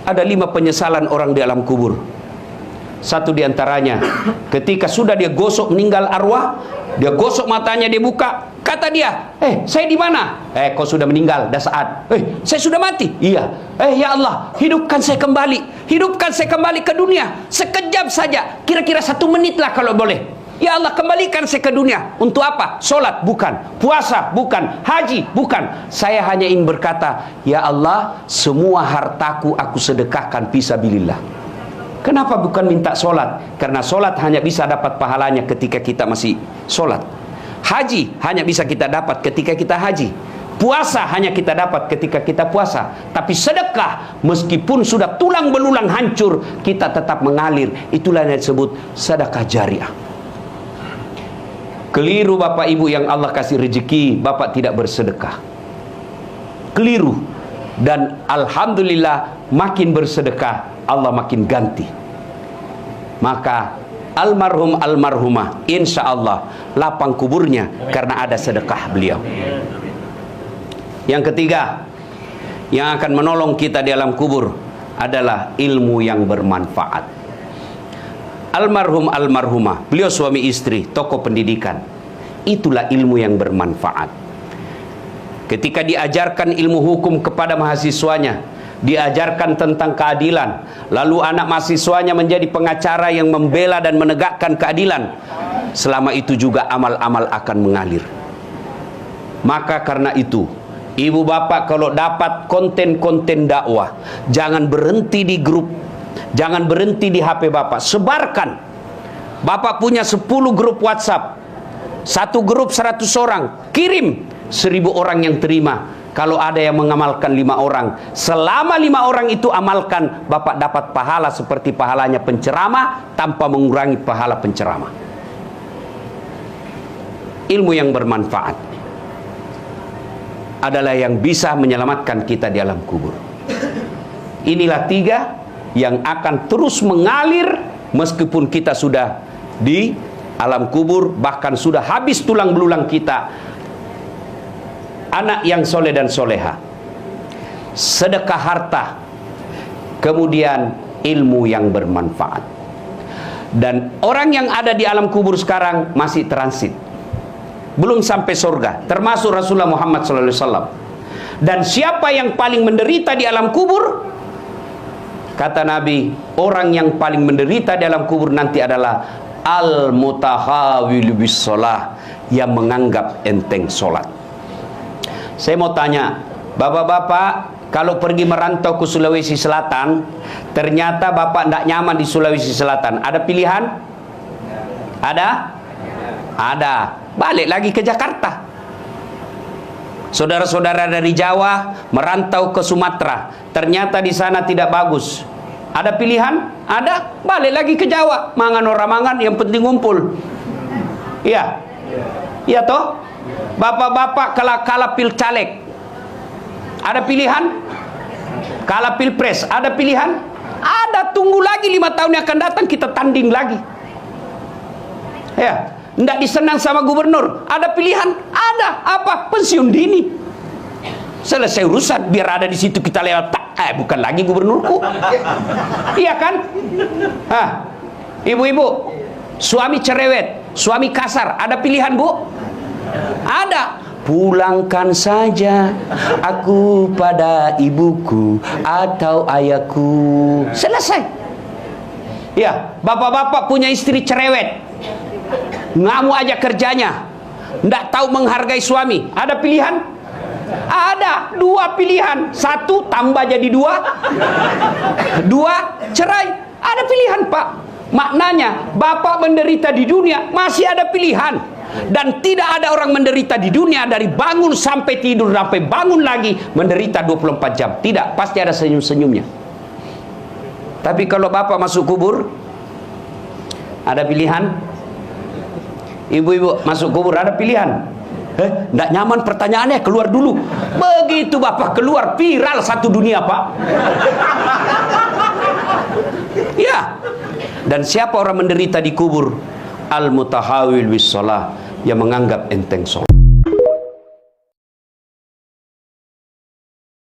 Ada 5 penyesalan orang di alam kubur. Satu diantaranya, ketika sudah dia gosok meninggal arwah, dia gosok matanya, dia buka, kata dia, saya di mana? Kau sudah meninggal, dah saat. Saya sudah mati. Iya. Ya Allah, hidupkan saya kembali, hidupkan saya kembali ke dunia, sekejap saja, kira-kira 1 menit lah kalau boleh. Ya Allah, kembalikan saya ke dunia. Untuk apa? Solat? Bukan. Puasa? Bukan. Haji? Bukan. Saya hanya ingin berkata, ya Allah, semua hartaku aku sedekahkan fisabilillah. Kenapa bukan minta solat? Karena solat hanya bisa dapat pahalanya ketika kita masih solat. Haji hanya bisa kita dapat ketika kita haji. Puasa hanya kita dapat ketika kita puasa. Tapi sedekah, meskipun sudah tulang belulang hancur, kita tetap mengalir. Itulah yang disebut sedekah jariah. Keliru Bapak Ibu yang Allah kasih rezeki, Bapak tidak bersedekah. Keliru. Dan Alhamdulillah, makin bersedekah, Allah makin ganti. Maka almarhum almarhumah, insya Allah lapang kuburnya karena ada sedekah beliau. Yang ketiga, yang akan menolong kita di alam kubur adalah ilmu yang bermanfaat. Almarhum almarhumah, beliau suami istri, tokoh pendidikan. Itulah ilmu yang bermanfaat. Ketika diajarkan ilmu hukum kepada mahasiswanya, diajarkan tentang keadilan, lalu anak mahasiswanya menjadi pengacara yang membela dan menegakkan keadilan, selama itu juga amal-amal akan mengalir. Maka karena itu, ibu bapak kalau dapat konten-konten dakwah, jangan berhenti di grup, jangan berhenti di HP bapak, sebarkan. Bapak punya 10 grup WhatsApp, satu grup 100 orang, kirim, 1000 orang yang terima. Kalau ada yang mengamalkan 5 orang, selama 5 orang itu amalkan, bapak dapat pahala seperti pahalanya penceramah tanpa mengurangi pahala penceramah. Ilmu yang bermanfaat adalah yang bisa menyelamatkan kita di alam kubur. Inilah 3 yang akan terus mengalir meskipun kita sudah di alam kubur, bahkan sudah habis tulang belulang kita. Anak yang soleh dan soleha, sedekah harta, kemudian ilmu yang bermanfaat. Dan orang yang ada di alam kubur sekarang masih transit, belum sampai surga, termasuk Rasulullah Muhammad SAW. Dan siapa yang paling menderita di alam kubur? Kata Nabi, orang yang paling menderita di alam kubur nanti adalah al-mutahawil bis sholah, yang menganggap enteng sholat. Saya mau tanya, bapak-bapak, kalau pergi merantau ke Sulawesi Selatan, ternyata bapak tidak nyaman di Sulawesi Selatan, ada pilihan? Ada? Ada. Balik lagi ke Jakarta. Saudara-saudara dari Jawa merantau ke Sumatera, ternyata di sana tidak bagus. Ada pilihan? Ada. Balik lagi ke Jawa. Mangan orang mangan, yang penting ngumpul. Iya. Iya toh? Bapak-bapak kalah pil caleg, ada pilihan? Kalah pilpres, ada pilihan? Ada. Tunggu lagi 5 tahun yang akan datang, kita tanding lagi. Ya, tidak disenang sama gubernur, ada pilihan? Ada. Apa? Pensiun dini. Selesai urusan, biar ada di situ kita lewat. Bukan lagi gubernurku. Iya kan? Ibu-ibu, suami cerewet, suami kasar, ada pilihan bu? Ada. Pulangkan saja aku pada ibuku atau ayahku. Selesai. Ya, bapak-bapak punya istri cerewet, ngamuk aja kerjanya, nggak tahu menghargai suami. Ada pilihan? Ada. 2 pilihan. 1 tambah jadi 2, 2 cerai. Ada pilihan pak. Maknanya bapak menderita di dunia masih ada pilihan. Dan tidak ada orang menderita di dunia dari bangun sampai tidur sampai bangun lagi menderita 24 jam. Tidak, pasti ada senyum-senyumnya. Tapi kalau bapak masuk kubur, ada pilihan? Ibu-ibu masuk kubur, ada pilihan? Nggak nyaman pertanyaannya, keluar dulu. Begitu bapak keluar, viral satu dunia pak. Ya. Dan siapa orang menderita di kubur? Al-mutahawil bis shalah, yang menganggap enteng sholat.